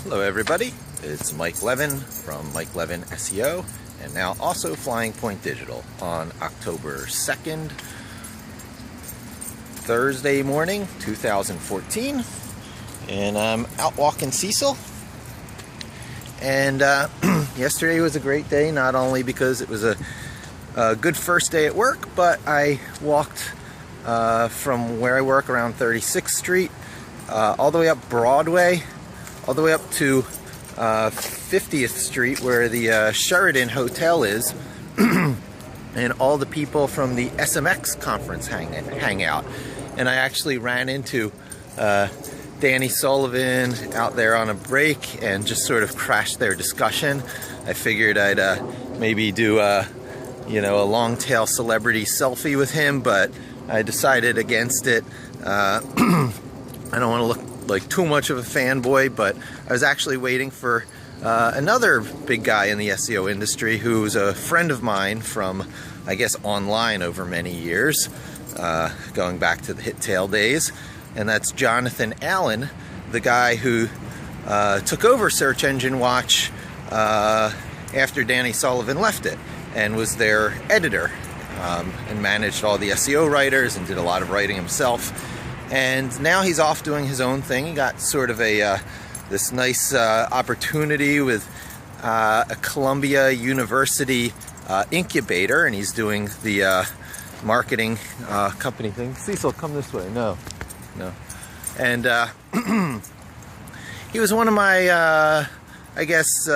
Hello everybody, it's Mike Levin from Mike Levin SEO, and now also Flying Point Digital on October 2nd, Thursday morning, 2014, and I'm out walking Cecil. And yesterday was a great day, not only because it was a good first day at work, but I walked from where I work around 36th Street all the way up Broadway, all the way up to 50th Street where the Sheridan Hotel is, and all the people from the SMX conference hang out. And I actually ran into Danny Sullivan out there on a break and just sort of crashed their discussion. I figured I'd maybe do a long tail celebrity selfie with him, but I decided against it. I don't want to look like too much of a fanboy, but I was actually waiting for another big guy in the SEO industry who's a friend of mine from, I guess, online over many years, going back to the HitTail days, and that's Jonathan Allen, the guy who took over Search Engine Watch after Danny Sullivan left it and was their editor, and managed all the SEO writers and did a lot of writing himself. And now he's off doing his own thing. He got sort of this nice opportunity with a Columbia University incubator, and he's doing the marketing company thing. Cecil, come this way. No. And he was one of my, I guess,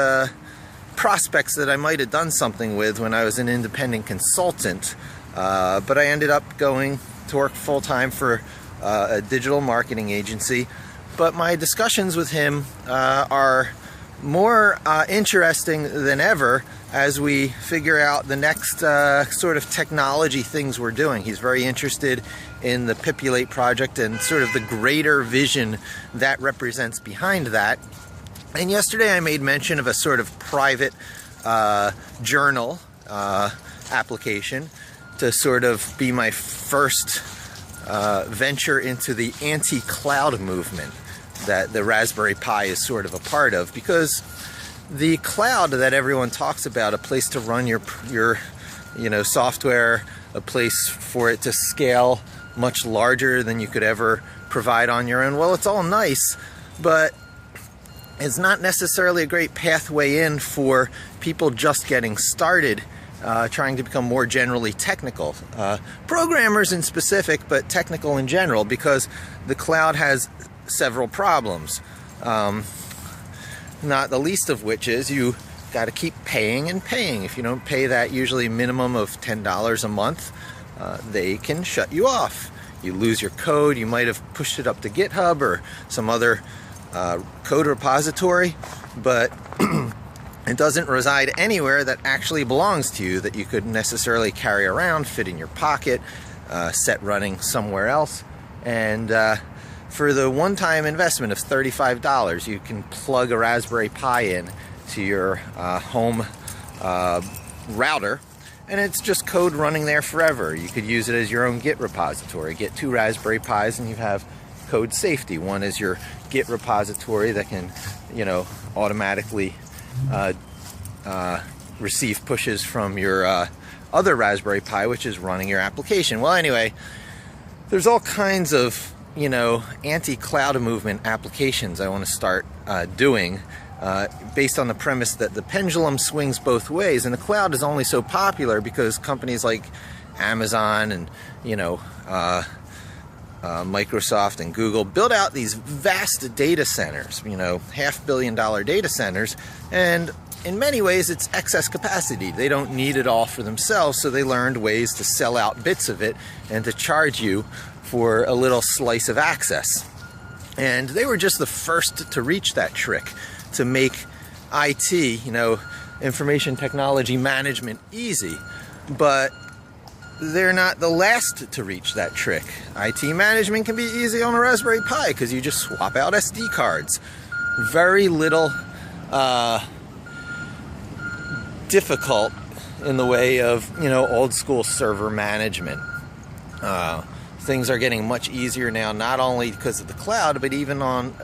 prospects that I might have done something with when I was an independent consultant. But I ended up going to work full-time for a digital marketing agency. But my discussions with him are more interesting than ever as we figure out the next sort of technology things we're doing. He's very interested in the Pipulate project and sort of the greater vision that represents behind that. And yesterday I made mention of a sort of private journal application to sort of be my first venture into the anti-cloud movement that the Raspberry Pi is sort of a part of, because the cloud that everyone talks about, a place to run your software, a place for it to scale much larger than you could ever provide on your own, well, it's all nice, but it's not necessarily a great pathway in for people just getting started, trying to become more generally technical. Programmers in specific, but technical in general, because the cloud has several problems. Not the least of which is you got to keep paying and paying. If you don't pay that usually minimum of $10 a month, they can shut you off. You lose your code. You might have pushed it up to GitHub or some other code repository, but it doesn't reside anywhere that actually belongs to you, that you could necessarily carry around, fit in your pocket, set running somewhere else. And for the one-time investment of $35, you can plug a Raspberry Pi in to your home router, and it's just code running there forever. You could use it as your own Git repository. Get 2 Raspberry Pis and you have code safety. One is your Git repository that can, automatically receive pushes from your other Raspberry Pi, which is running your application. Well, anyway, there's all kinds of anti-cloud movement applications I want to start doing, based on the premise that the pendulum swings both ways, and the cloud is only so popular because companies like Amazon and Microsoft and Google build out these vast data centers, $500 million data centers, and in many ways it's excess capacity. They don't need it all for themselves, so they learned ways to sell out bits of it and to charge you for a little slice of access. And they were just the first to reach that trick, to make IT, information technology management, easy. But they're not the last to reach that trick. IT management can be easy on a Raspberry Pi because you just swap out SD cards. Very little difficult in the way of, old school server management. things are getting much easier now, not only because of the cloud, but even on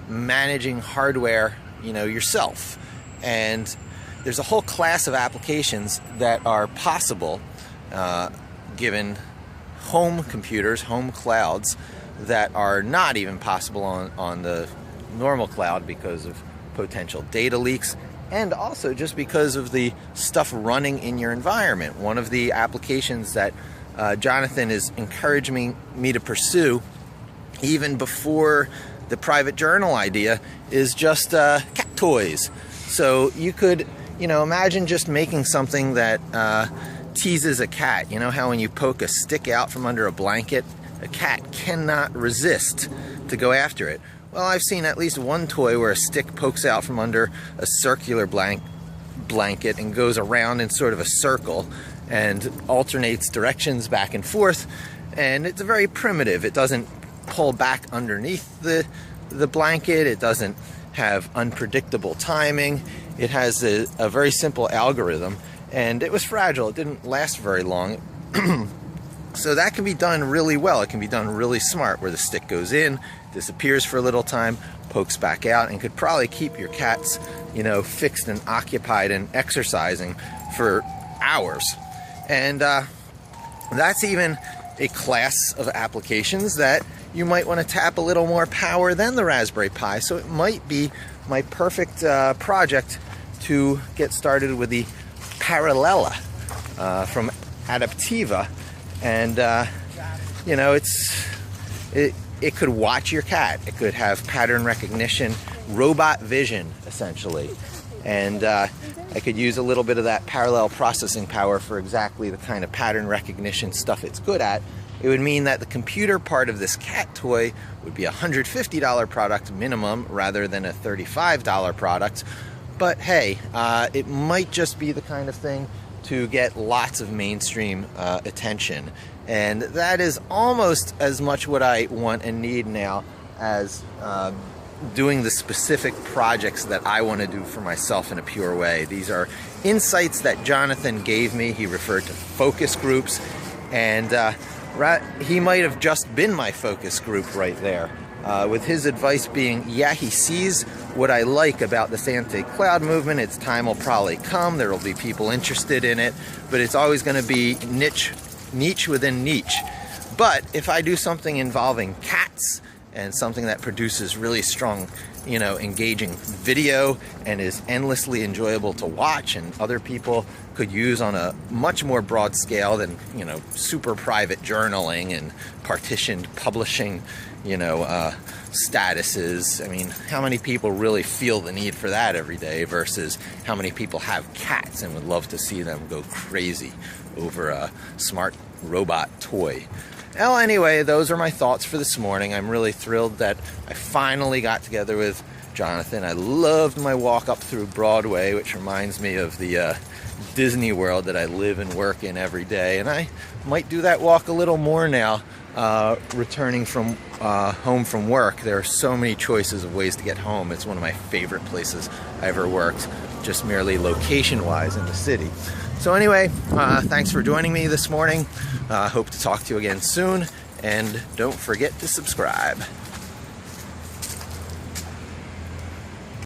managing hardware, yourself. And there's a whole class of applications that are possible given home computers, home clouds, that are not even possible on the normal cloud because of potential data leaks, and also just because of the stuff running in your environment. One of the applications that Jonathan is encouraging me to pursue, even before the private journal idea, is just cat toys. So you could, imagine just making something that teases a cat. You know how when you poke a stick out from under a blanket, a cat cannot resist to go after it. Well, I've seen at least one toy where a stick pokes out from under a circular blanket and goes around in sort of a circle and alternates directions back and forth, and it's very primitive. It doesn't pull back underneath the blanket. It doesn't have unpredictable timing. It has a very simple algorithm, and it was fragile. It didn't last very long. So that can be done really well. It can be done really smart, where the stick goes in, disappears for a little time, pokes back out, and could probably keep your cats, fixed and occupied and exercising for hours. And that's even a class of applications that you might want to tap a little more power than the Raspberry Pi. So it might be my perfect project to get started with the Parallella from Adaptiva. And it could watch your cat. It could have pattern recognition, robot vision, essentially. And I could use a little bit of that parallel processing power for exactly the kind of pattern recognition stuff it's good at. It would mean that the computer part of this cat toy would be a $150 product minimum rather than a $35 product. But hey, it might just be the kind of thing to get lots of mainstream attention. And that is almost as much what I want and need now as doing the specific projects that I want to do for myself in a pure way. These are insights that Jonathan gave me. He referred to focus groups, and he might have just been my focus group right there. With his advice being, yeah, he sees what I like about this anti-cloud movement. Its time will probably come. There will be people interested in it, but it's always going to be niche within niche. But if I do something involving cats and something that produces really strong, engaging video and is endlessly enjoyable to watch, and other people could use on a much more broad scale than, super private journaling and partitioned publishing, statuses. I mean, how many people really feel the need for that every day versus how many people have cats and would love to see them go crazy over a smart robot toy? Well, anyway, those are my thoughts for this morning. I'm really thrilled that I finally got together with Jonathan. I loved my walk up through Broadway, which reminds me of the Disney World that I live and work in every day. And I might do that walk a little more now, returning from home from work. There are so many choices of ways to get home. It's one of my favorite places I ever worked, just merely location-wise in the city. So anyway, thanks for joining me this morning. Hope to talk to you again soon, and don't forget to subscribe.